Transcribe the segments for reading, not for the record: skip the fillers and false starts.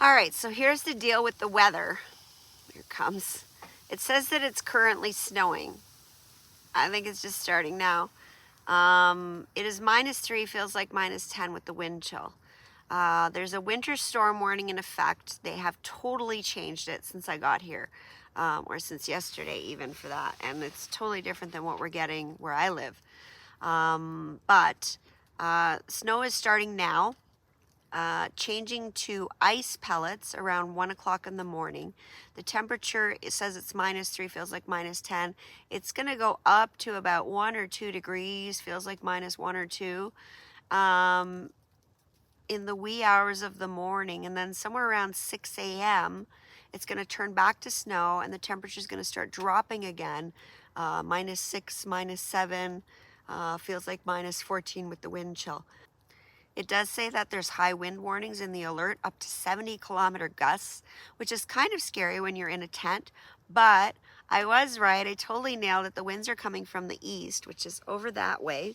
All right, so here's the deal with the weather. Here it comes. It says that it's currently snowing. I think it's just starting now. It is -3, feels like -10 with the wind chill. There's a winter storm warning in effect. They have totally changed it since I got here, or since yesterday even for that. And it's totally different than what we're getting where I live. But snow is starting now. Changing to ice pellets around 1 o'clock in the morning. The temperature, it says it's -3, feels like -10. It's going to go up to about 1 or 2 degrees, feels like -1 or 2 in the wee hours of the morning. And then somewhere around 6 a.m., it's going to turn back to snow and the temperature is going to start dropping again. -6, -7, feels like -14 with the wind chill. It does say that there's high wind warnings in the alert, up to 70-kilometer gusts, which is kind of scary when you're in a tent. But I was right. I totally nailed it. The winds are coming from the east, which is over that way.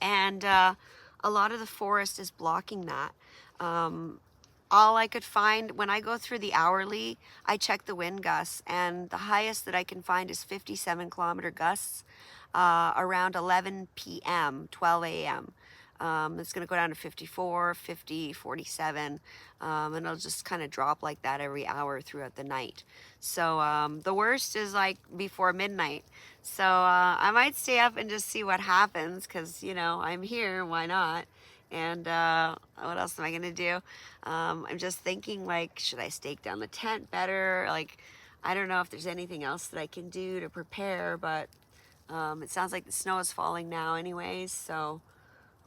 And a lot of the forest is blocking that. All I could find, when I go through the hourly, I check the wind gusts, and the highest that I can find is 57-kilometer gusts around 11 p.m., 12 a.m. It's going to go down to 54, 50, 47, and it'll just kind of drop like that every hour throughout the night. So the worst is like before midnight. So I might stay up and just see what happens because, you know, I'm here, why not? And what else am I going to do? I'm just thinking, like, should I stake down the tent better? Like, I don't know if there's anything else that I can do to prepare, but it sounds like the snow is falling now anyways, so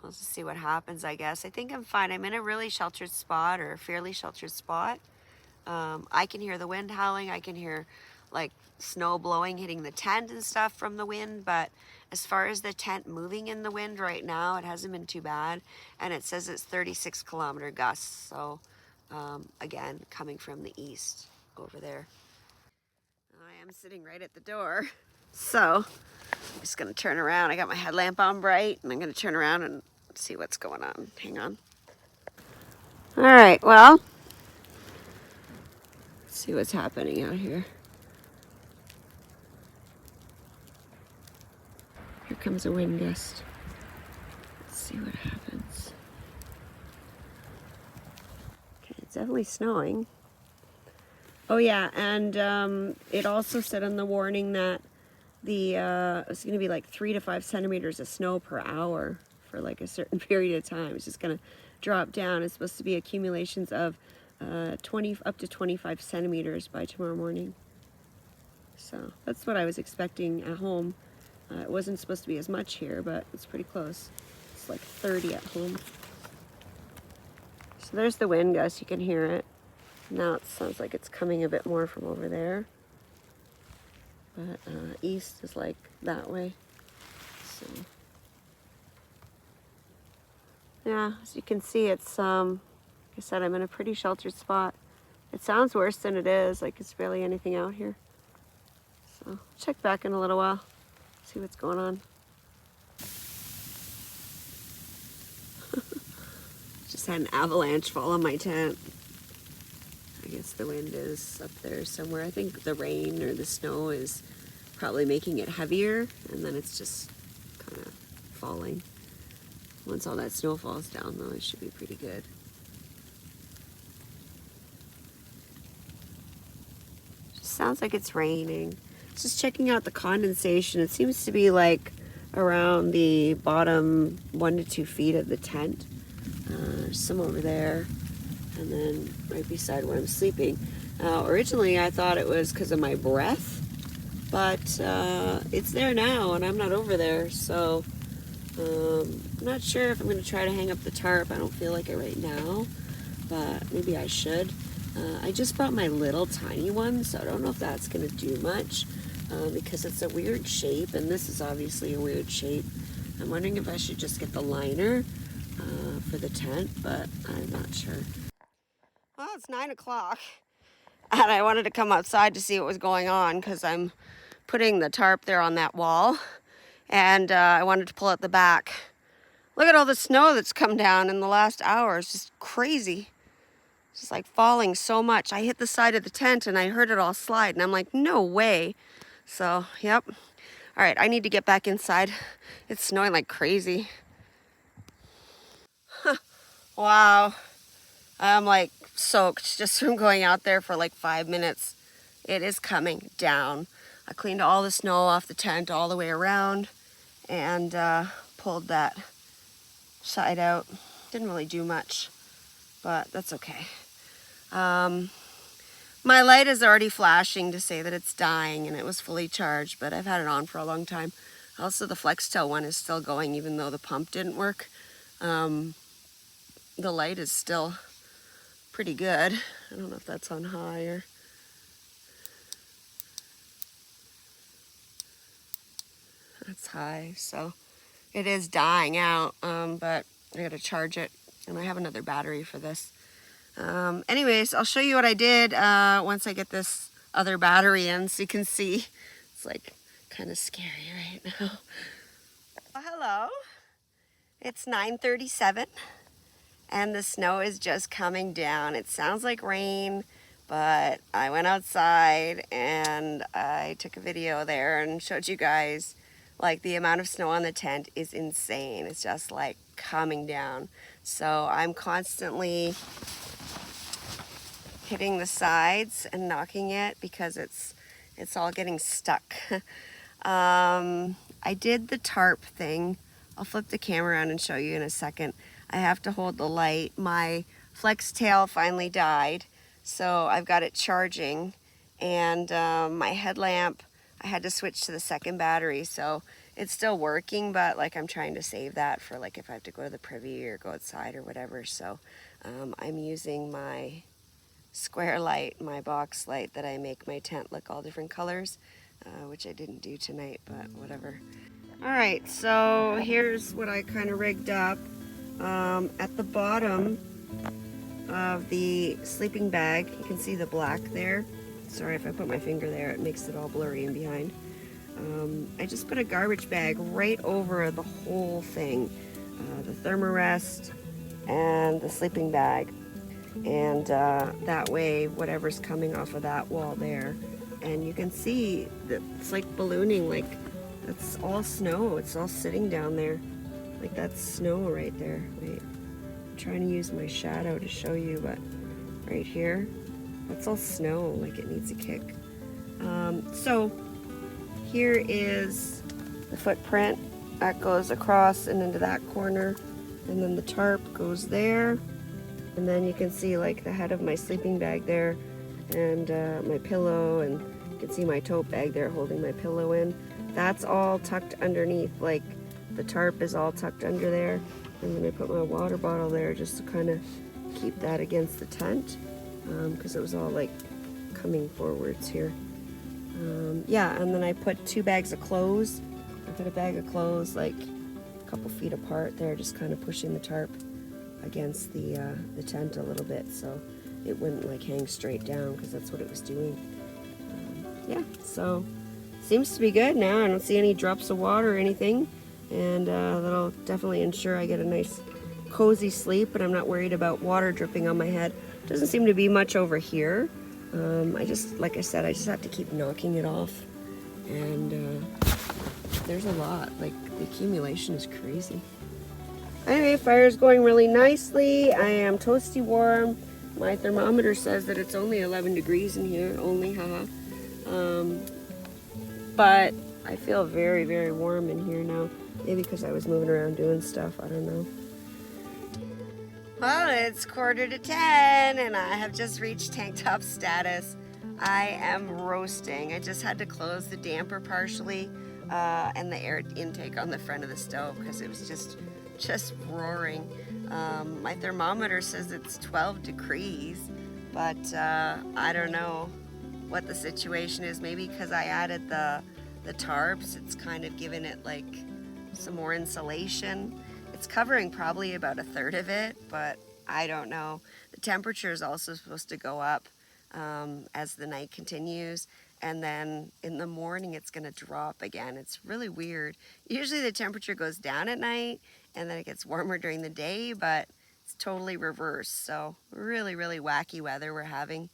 I'll just see what happens, I guess. I think I'm fine. I'm in a really sheltered spot, or a fairly sheltered spot. I can hear the wind howling. I can hear like snow blowing, hitting the tent and stuff from the wind. But as far as the tent moving in the wind right now, it hasn't been too bad. And it says it's 36-kilometer gusts. So again, coming from the east over there. I am sitting right at the door. So I'm just going to turn around. I got my headlamp on bright, and I'm going to turn around and see what's going on. Hang on. All right, well, let's see what's happening out here. Here comes a wind gust. Let's see what happens. Okay, it's definitely snowing. Oh yeah, and it also said on the warning that it's going to be like 3 to 5 centimeters of snow per hour for like a certain period of time. It's just going to drop down. It's supposed to be accumulations of 20 up to 25 centimeters by tomorrow morning. So that's what I was expecting at home. It wasn't supposed to be as much here, but it's pretty close. It's like 30 at home. So there's the wind gust. You can hear it. Now it sounds like it's coming a bit more from over there. But east is like that way. So yeah, as you can see, it's like I said, I'm in a pretty sheltered spot. It sounds worse than it is, like it's barely anything out here. So I'll check back in a little while, see what's going on. Just had an avalanche fall on my tent. I guess the wind is up there somewhere. I think the rain or the snow is probably making it heavier, and then it's just kind of falling. Once all that snow falls down, though, it should be pretty good. Just sounds like it's raining. Just checking out the condensation. It seems to be like around the bottom 1 to 2 feet of the tent. Some over there, and then right beside where I'm sleeping. Originally I thought it was because of my breath, but it's there now and I'm not over there, so I'm not sure if I'm going to try to hang up the tarp. I don't feel like it right now, but maybe I should. I just bought my little tiny one, so I don't know if that's going to do much because it's a weird shape, and this is obviously a weird shape. I'm wondering if I should just get the liner for the tent, but I'm not sure. Well, it's 9 o'clock, and I wanted to come outside to see what was going on because I'm putting the tarp there on that wall, and I wanted to pull out the back. Look at all the snow that's come down in the last hour. It's just crazy. It's just like falling so much. I hit the side of the tent and I heard it all slide, and I'm like, no way. So, yep. All right, I need to get back inside. It's snowing like crazy. Wow. I'm like soaked just from going out there for like 5 minutes. It is coming down. I cleaned all the snow off the tent all the way around and pulled that side out. Didn't really do much, but that's okay. My light is already flashing to say that it's dying and it was fully charged, but I've had it on for a long time. Also, the FlexTail one is still going even though the pump didn't work. The light is still pretty good. I don't know if that's on high or... That's high, so it is dying out, but I gotta charge it, and I have another battery for this. Anyways, I'll show you what I did once I get this other battery in so you can see. It's like kind of scary right now. Well, hello. It's 9:37. And the snow is just coming down. It sounds like rain, but I went outside and I took a video there and showed you guys like the amount of snow on the tent is insane. It's just like coming down. So I'm constantly hitting the sides and knocking it because it's all getting stuck. I did the tarp thing. I'll flip the camera around and show you in a second. I have to hold the light. My FlexTail finally died, so I've got it charging, and my headlamp, I had to switch to the second battery, so it's still working, but like I'm trying to save that for like if I have to go to the privy or go outside or whatever. So I'm using my square light, my box light that I make my tent look all different colors, which I didn't do tonight, but whatever. All right, so here's what I kind of rigged up. At the bottom of the sleeping bag, you can see the black there. Sorry if I put my finger there, it makes it all blurry in behind. I just put a garbage bag right over the whole thing, the thermarest and the sleeping bag. And that way, whatever's coming off of that wall there, and you can see that it's like ballooning, like that's all snow. It's all sitting down there. Like that's snow right there. Wait, I'm trying to use my shadow to show you, but right here, that's all snow, like it needs a kick. So here is the footprint that goes across and into that corner, and then the tarp goes there, and then you can see like the head of my sleeping bag there, and my pillow, and you can see my tote bag there holding my pillow in. That's all tucked underneath, like the tarp is all tucked under there, and then I put my water bottle there just to kind of keep that against the tent, because it was all like coming forwards here. Yeah, and then I put 2 bags of clothes. I put a bag of clothes like a couple feet apart there, just kind of pushing the tarp against the tent a little bit so it wouldn't like hang straight down, because that's what it was doing. Yeah, so seems to be good now. I don't see any drops of water or anything, and that'll definitely ensure I get a nice cozy sleep, and I'm not worried about water dripping on my head. Doesn't seem to be much over here. I just, like I said, I just have to keep knocking it off, and there's a lot, like the accumulation is crazy. Anyway, fire's going really nicely. I am toasty warm. My thermometer says that it's only 11 degrees in here, only, haha. But I feel very, very warm in here now. Maybe because I was moving around doing stuff, I don't know. Well, it's 9:45 and I have just reached tank top status. I am roasting. I just had to close the damper partially and the air intake on the front of the stove because it was just roaring. My thermometer says it's 12 degrees, but I don't know what the situation is. Maybe because I added the tarps, it's kind of given it like some more insulation. It's covering probably about 1/3 of it, but I don't know. The temperature is also supposed to go up as the night continues, and then in the morning it's going to drop again. It's really weird. Usually the temperature goes down at night and then it gets warmer during the day, but it's totally reversed. So really, really wacky weather we're having.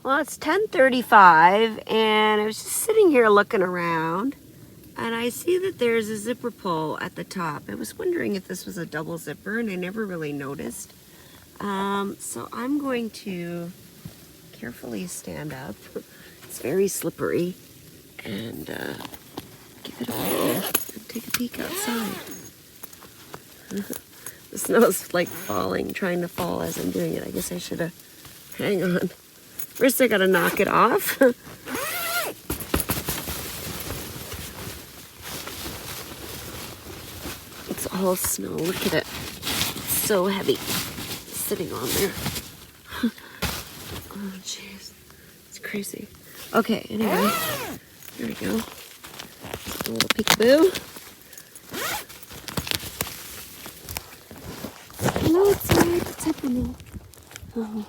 Well, it's 10:35 and I was just sitting here looking around, and I see that there's a zipper pull at the top. I was wondering if this was a double zipper, and I never really noticed. So I'm going to carefully stand up. It's very slippery, and give it a pull and take a peek outside. The snow's like falling, trying to fall as I'm doing it. I guess I should have. Hang on. First, I gotta knock it off. It's all snow. Look at it. It's so heavy. It's sitting on there. Oh, jeez. It's crazy. Okay, anyway. There we go. A little peekaboo. No, it's alright. It's happening. Oh.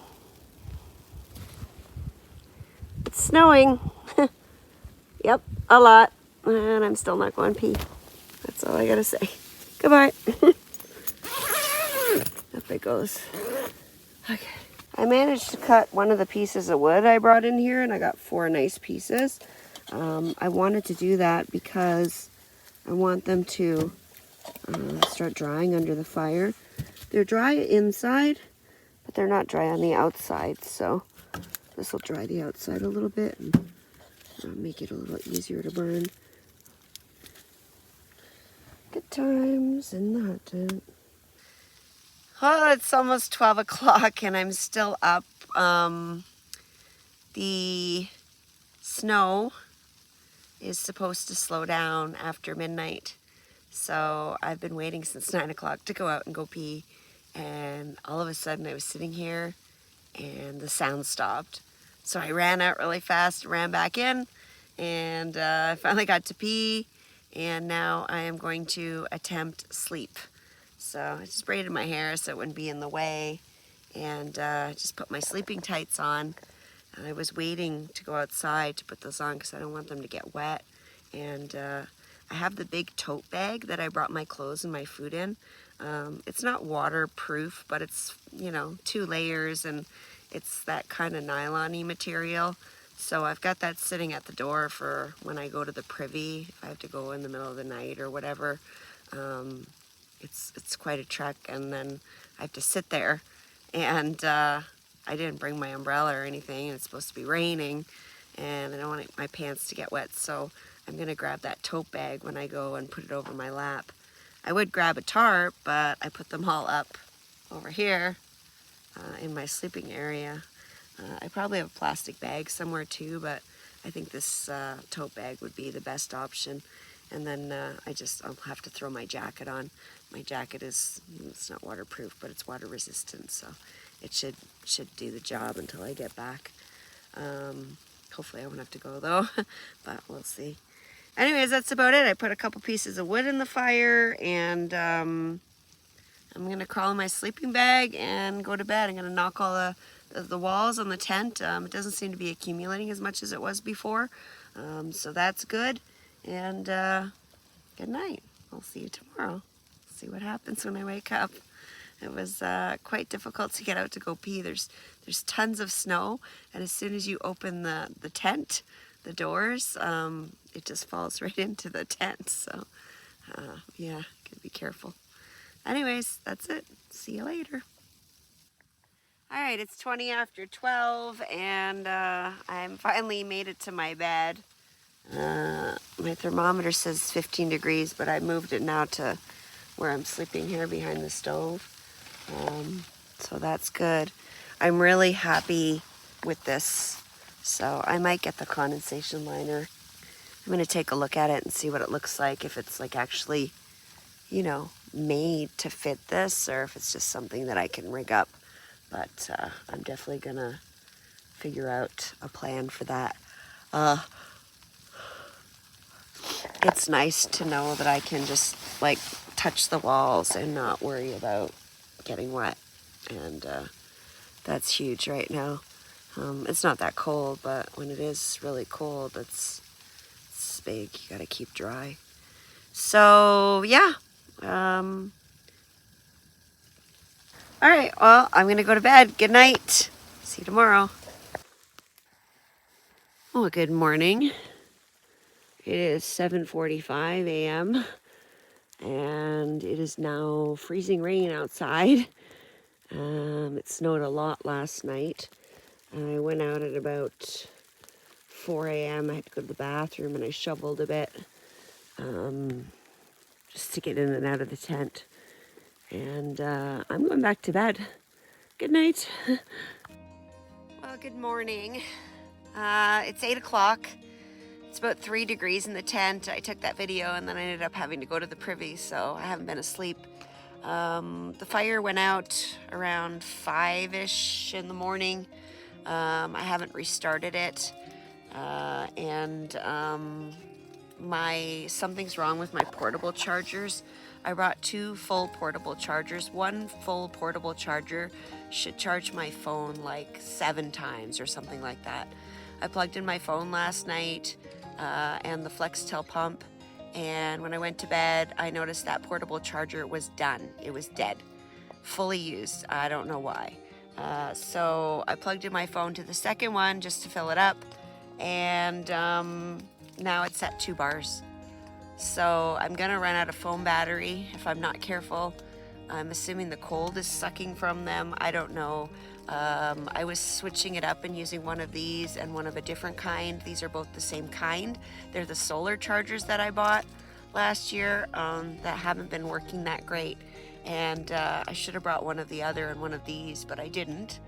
It's snowing. Yep, a lot. And I'm still not going pee. That's all I gotta say. Goodbye. Up it goes. Okay. I managed to cut one of the pieces of wood I brought in here, and I got 4 nice pieces. I wanted to do that because I want them to start drying under the fire. They're dry inside, but they're not dry on the outside, so this will dry the outside a little bit and make it a little easier to burn. Good times in the hot tent. Well, it's almost 12 o'clock and I'm still up. The snow is supposed to slow down after midnight. So I've been waiting since 9 o'clock to go out and go pee. And all of a sudden I was sitting here and the sound stopped. So I ran out really fast, ran back in, and I finally got to pee. And now I am going to attempt sleep. So I just braided my hair so it wouldn't be in the way, and just put my sleeping tights on. And I was waiting to go outside to put those on because I don't want them to get wet. And I have the big tote bag that I brought my clothes and my food in. It's not waterproof, but it's, 2 layers, and it's that kind of nylon-y material. So I've got that sitting at the door for when I go to the privy, if I have to go in the middle of the night or whatever. It's quite a trek, and then I have to sit there, and I didn't bring my umbrella or anything, and it's supposed to be raining, and I don't want my pants to get wet, so I'm going to grab that tote bag when I go and put it over my lap. I would grab a tarp, but I put them all up over here in my sleeping area. I probably have a plastic bag somewhere too, but I think this tote bag would be the best option. And then I'll have to throw my jacket on. My jacket it's not waterproof, but it's water resistant, so it should do the job until I get back. Hopefully I won't have to go though, but we'll see. Anyways, that's about it. I put a couple pieces of wood in the fire, and I'm gonna crawl in my sleeping bag and go to bed. I'm gonna knock all the walls on the tent. It doesn't seem to be accumulating as much as it was before, so that's good. And good night. I'll see you tomorrow. See what happens when I wake up. It was quite difficult to get out to go pee. There's tons of snow, and as soon as you open the tent, the doors, it just falls right into the tent. So yeah, gotta be careful. Anyways, that's it. See you later. All right, it's 20 after 12, and I'm finally made it to my bed. My thermometer says 15 degrees, but I moved it now to where I'm sleeping here behind the stove. So that's good. I'm really happy with this. So I might get the condensation liner. I'm going to take a look at it and see what it looks like, if it's like actually, made to fit this, or if it's just something that I can rig up. But I'm definitely going to figure out a plan for that. it's nice to know that I can just like touch the walls and not worry about getting wet. And that's huge right now. It's not that cold, but when it is really cold, it's big. You gotta keep dry. So yeah. All right, well, I'm gonna go to bed. Good night. See you tomorrow. Oh, good morning. It is 7:45 a.m. and it is now freezing rain outside. It snowed a lot last night. I went out at about 4 a.m. I had to go to the bathroom and I shoveled a bit just to get in and out of the tent. And I'm going back to bed. Good night. Well, good morning. It's 8 o'clock. It's about 3 degrees in the tent. I took that video and then I ended up having to go to the privy, so I haven't been asleep. The fire went out around 5-ish in the morning. I haven't restarted it. Something's wrong with my portable chargers. I brought 2 full portable chargers. 1 full portable charger should charge my phone like 7 times or something like that. I plugged in my phone last night and the Flextel pump, and when I went to bed, I noticed that portable charger was done. It was dead, fully used. I don't know why. So I plugged in my phone to the second one just to fill it up, and now it's at 2 bars. So I'm gonna run out of phone battery if I'm not careful. I'm assuming the cold is sucking from them. I don't know. I was switching it up and using one of these and one of a different kind. These are both the same kind. They're the solar chargers that I bought last year that haven't been working that great. And I should have brought one of the other and one of these, but I didn't.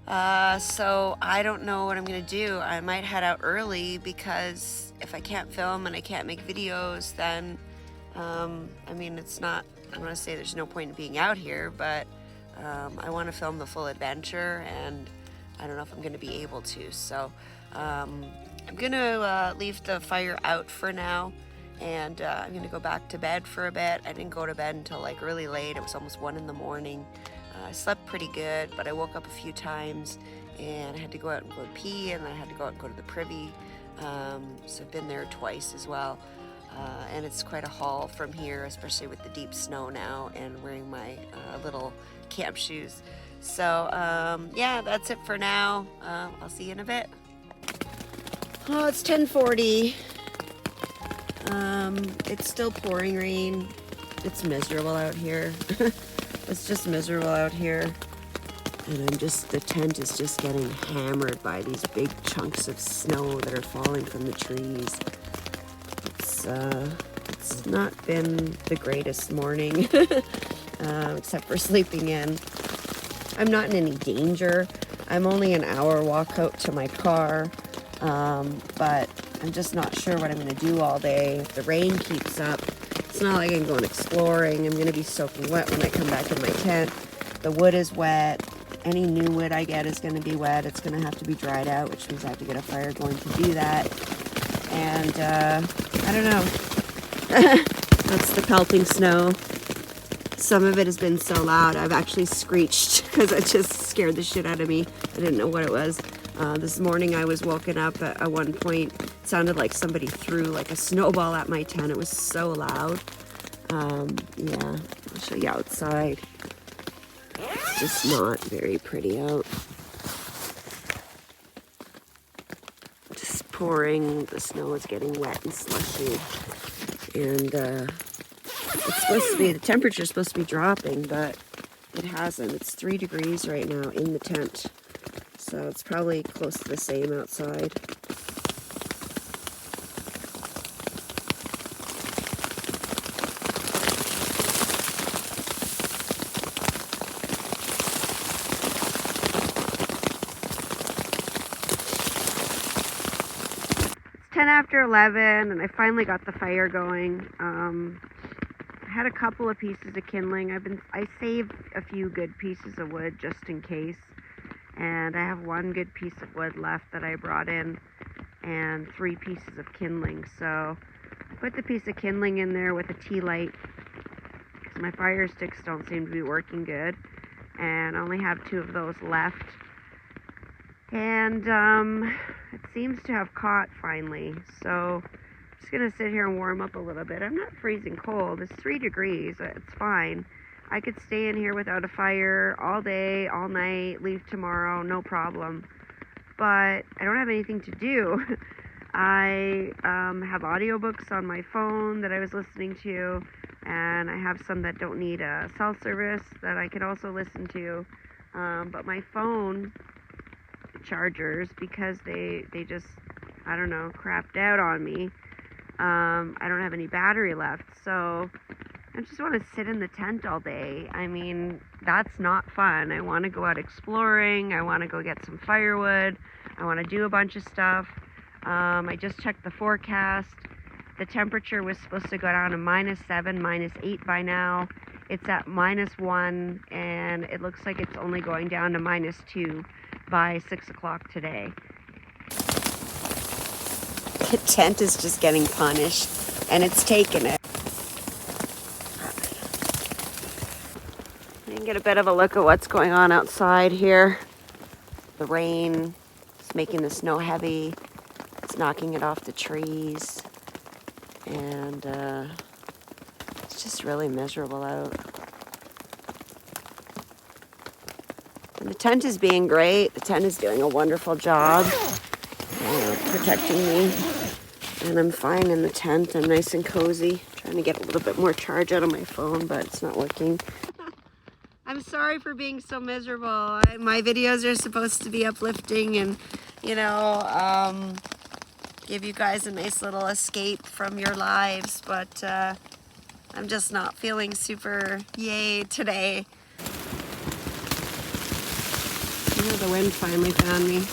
So I don't know what I'm gonna do. I might head out early because if I can't film and I can't make videos, then I mean, it's not, I'm gonna say there's no point in being out here, but I want to film the full adventure and I don't know if I'm gonna be able to. So I'm gonna leave the fire out for now, and I'm gonna go back to bed for a bit. I didn't go to bed until like really late. It was almost 1 in the morning. I slept pretty good, but I woke up a few times and I had to go out and go pee, and then I had to go out and go to the privy. So I've been there twice as well. And it's quite a haul from here, especially with the deep snow now and wearing my little camp shoes. So yeah, that's it for now. I'll see you in a bit. Oh, it's 10:40. It's still pouring rain. It's miserable out here. It's just miserable out here. And the tent is just getting hammered by these big chunks of snow that are falling from the trees. It's not been the greatest morning, except for sleeping in. I'm not in any danger. I'm only an hour walk out to my car, but I'm just not sure what I'm going to do all day. If the rain keeps up, it's not like I'm going exploring. I'm going to be soaking wet when I come back in my tent. The wood is wet. Any new wood I get is going to be wet. It's going to have to be dried out, which means I have to get a fire going to do that. And I don't know. That's the pelting snow. Some of it has been so loud I've actually screeched because it just scared the shit out of me. I didn't know what it was. This morning I was woken up at one point. It sounded like somebody threw like a snowball at my tent. It was so loud. Yeah, I'll show you outside. It's just not very pretty out. Just pouring. The snow is getting wet and slushy. And it's supposed to be, the temperature's supposed to be dropping, but it hasn't. It's 3 degrees right now in the tent. So it's probably close to the same outside. It's 10 after 11 and I finally got the fire going. I had a couple of pieces of kindling. I saved a few good pieces of wood just in case. And I have 1 good piece of wood left that I brought in and 3 pieces of kindling. So I put the piece of kindling in there with a tea light because my fire sticks don't seem to be working good, and I only have 2 of those left. And it seems to have caught finally, so I'm just gonna sit here and warm up a little bit. I'm not freezing cold. It's 3 degrees. It's fine. I could stay in here without a fire all day, all night, leave tomorrow, no problem. But I don't have anything to do. I have audiobooks on my phone that I was listening to, and I have some that don't need a cell service that I could also listen to. But my phone chargers, because they just, I don't know, crapped out on me. I don't have any battery left, so I just want to sit in the tent all day. I mean, that's not fun. I want to go out exploring. I want to go get some firewood. I want to do a bunch of stuff. I just checked the forecast. The temperature was supposed to go down to -7, -8 by now. It's at -1, and it looks like it's only going down to -2 by 6 o'clock today. The tent is just getting punished, and it's taken it. You can get a bit of a look at what's going on outside here. The rain is making the snow heavy. It's knocking it off the trees, and it's just really miserable out. And the tent is being great. The tent is doing a wonderful job protecting me. And I'm fine in the tent. I'm nice and cozy. Trying to get a little bit more charge out of my phone, but it's not working. I'm sorry for being so miserable. My videos are supposed to be uplifting and, you know, give you guys a nice little escape from your lives, but I'm just not feeling super yay today. Oh, the wind finally found me.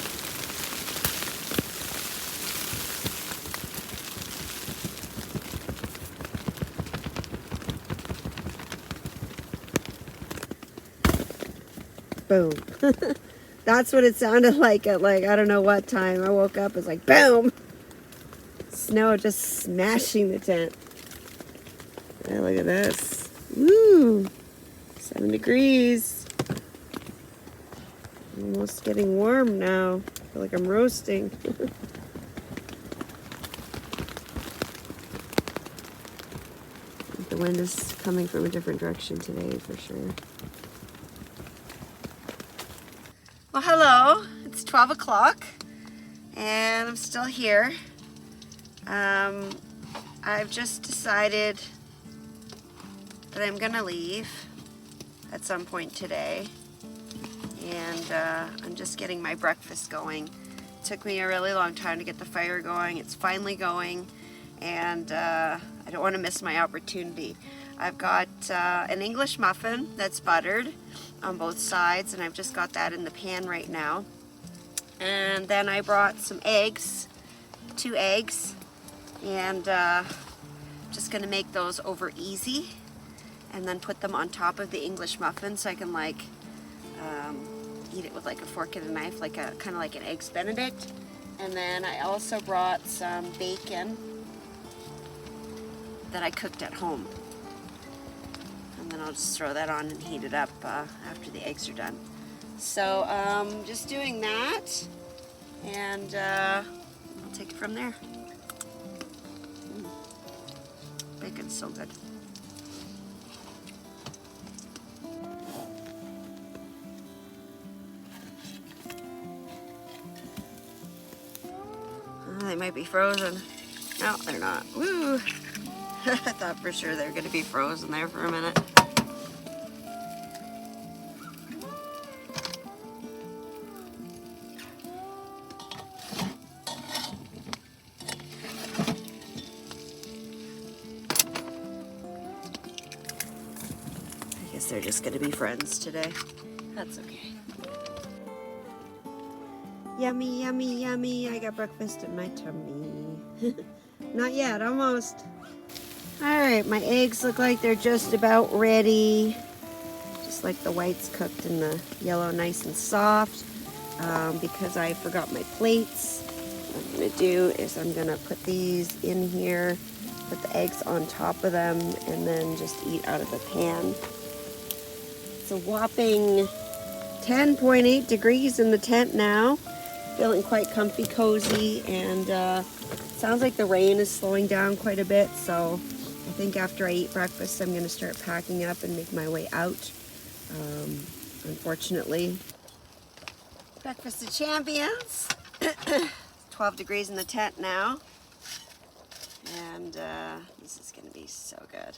Boom. That's what it sounded like at, like, I don't know what time. I woke up, it was like boom. Snow just smashing the tent. Hey, look at this. Woo! 7 degrees. Almost getting warm now. I feel like I'm roasting. The wind is coming from a different direction today for sure. Well, hello. It's 12 o'clock and I'm still here. I've just decided that I'm gonna leave at some point today, and I'm just getting my breakfast going. It took me a really long time to get the fire going. It's finally going, and I don't want to miss my opportunity. I've got an English muffin that's buttered on both sides, and I've just got that in the pan right now. And then I brought some eggs, 2 eggs, and just gonna make those over easy and then put them on top of the English muffin so I can like eat it with like a fork and a knife, like a kind of like an Eggs Benedict. And then I also brought some bacon that I cooked at home, and then I'll just throw that on and heat it up after the eggs are done. So just doing that, and I'll take it from there. Bacon's so good. Oh, they might be frozen. No, they're not. Woo! I thought for sure they were going to be frozen there for a minute. I guess they're just going to be friends today. That's okay. Yummy, yummy, yummy. I got breakfast in my tummy. Not yet, almost. Alright, my eggs look like they're just about ready. Just like the whites cooked and the yellow nice and soft. Because I forgot my plates, what I'm going to do is I'm going to put these in here put the eggs on top of them, and then just eat out of the pan. It's a whopping 10.8 degrees in the tent now. Feeling quite comfy, cozy, and sounds like the rain is slowing down quite a bit, so I think after I eat breakfast I'm going to start packing up and make my way out. Unfortunately, breakfast of champions. 12 degrees in the tent now, and this is going to be so good.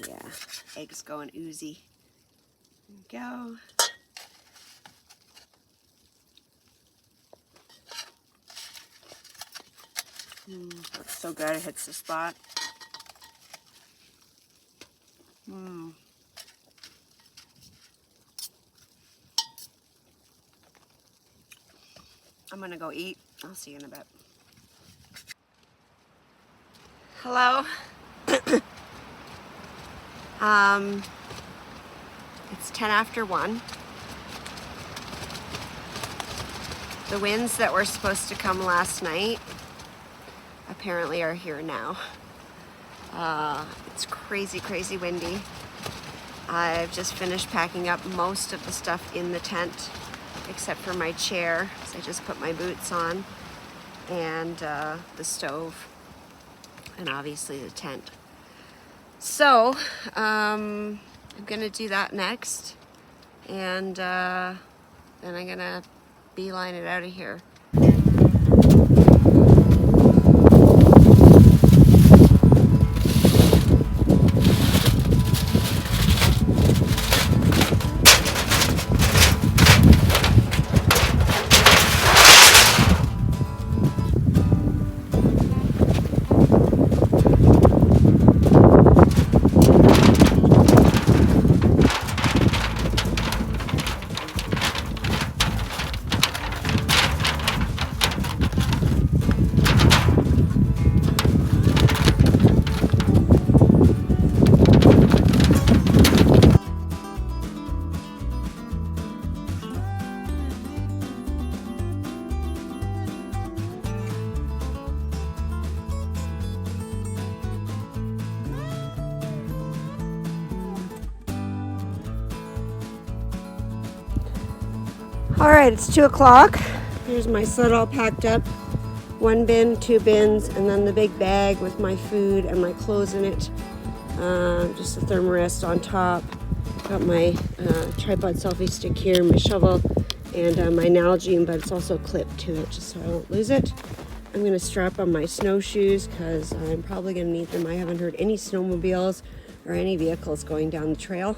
Yeah, eggs going oozy. There we go. Looks so good, it hits the spot. I'm gonna go eat. I'll see you in a bit. Hello. It's 10 after 1. The winds that were supposed to come last night apparently are here now. It's crazy, crazy windy. I've just finished packing up most of the stuff in the tent, except for my chair, so I just put my boots on, and the stove, and obviously the tent. So, I'm gonna do that next, and then I'm gonna beeline it out of here. All right, it's 2 o'clock. Here's my sled all packed up. 1 bin, 2 bins, and then the big bag with my food and my clothes in it. Just a thermarest on top. Got my tripod selfie stick here, my shovel, and my Nalgene, but it's also clipped to it just so I won't lose it. I'm gonna strap on my snowshoes because I'm probably gonna need them. I haven't heard any snowmobiles or any vehicles going down the trail.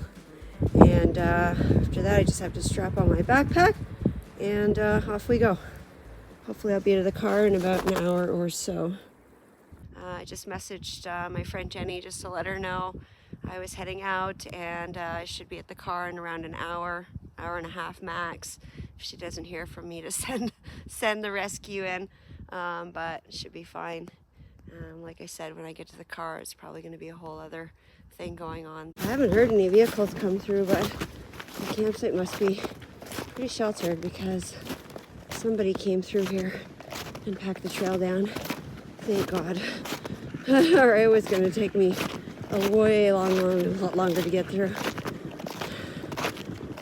And after that, I just have to strap on my backpack, and off we go. Hopefully I'll be to the car in about an hour or so. I just messaged my friend Jenny just to let her know I was heading out, and I should be at the car in around an hour and a half max, if she doesn't hear from me to send the rescue in, but it should be fine. Like I said, when I get to the car, it's probably going to be a whole other thing going on. I haven't heard any vehicles come through, but the campsite must be pretty sheltered because somebody came through here and packed the trail down. Thank God. Or it was going to take me a way lot longer to get through.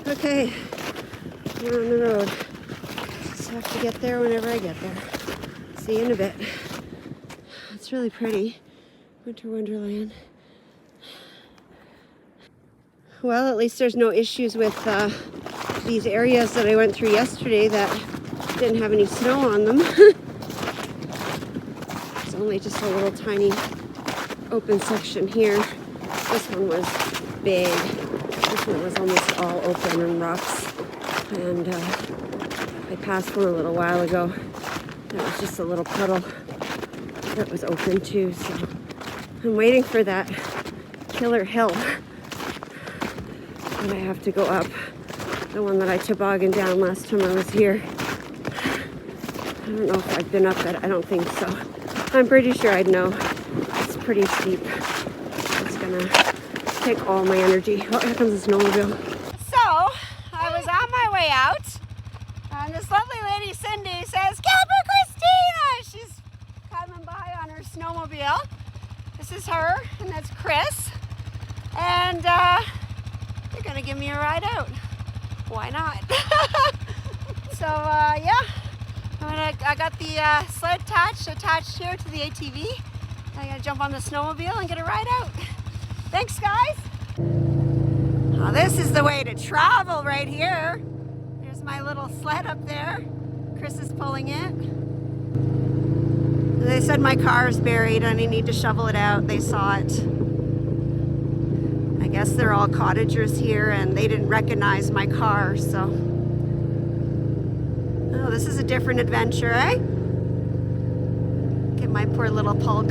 Okay, we're on the road. Just have to get there whenever I get there. See you in a bit. It's really pretty. Winter Wonderland. Well, at least there's no issues with these areas that I went through yesterday that didn't have any snow on them. It's only just a little tiny open section here. This one was big. This one was almost all open and rocks. And I passed one a little while ago. It was just a little puddle that was open too. So I'm waiting for that killer hill that I have to go up. The one that I tobogganed down last time I was here. I don't know if I've been up it. I don't think so. I'm pretty sure I'd know. It's pretty steep. It's gonna take all my energy. Oh, here comes the snowmobile. So, I was on my way out, and this lovely lady Cindy says, "CamperChristina!" She's coming by. snowmobile. This is her, and that's Chris. And they're gonna give me a ride out. Why not? So yeah, I got the sled attached here to the ATV. I gotta jump on the snowmobile and get a ride out. Thanks, guys. Oh, this is the way to travel right here. There's my little sled up there. Chris is pulling it. They said my car is buried and I need to shovel it out. They saw it. I guess they're all cottagers here and they didn't recognize my car, so. Oh, this is a different adventure, eh? Get my poor little pulk.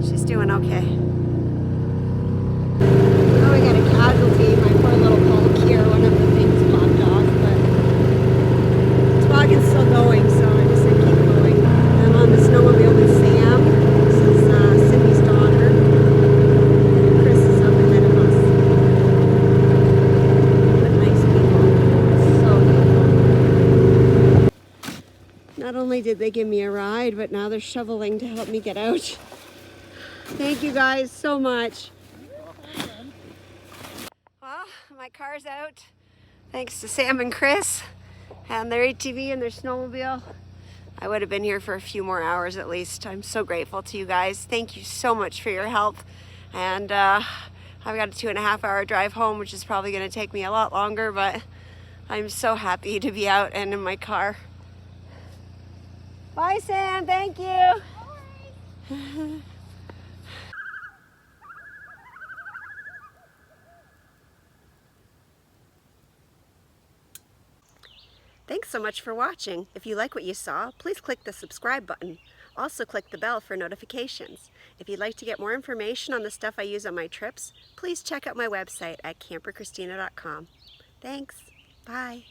She's doing okay. Oh, we got a casualty, my poor little pulk here. One of the things popped off, but the toboggan's still going, so I just said keep going. I'm on the snowmobile with Sam. This is Cindy's daughter. Chris is up ahead of us. But nice people. So beautiful. Not only did they give me a ride, but now they're shoveling to help me get out. Thank you guys so much. Well, my car's out. Thanks to Sam and Chris and their ATV and their snowmobile. I would have been here for a few more hours at least. I'm so grateful to you guys. Thank you so much for your help. And I've got a 2.5 hour drive home, which is probably going to take me a lot longer, but I'm so happy to be out and in my car. Bye, Sam. Thank you. Thanks so much for watching. If you like what you saw, please click the subscribe button. Also click the bell for notifications. If you'd like to get more information on the stuff I use on my trips, please check out my website at CamperChristina.com. Thanks. Bye.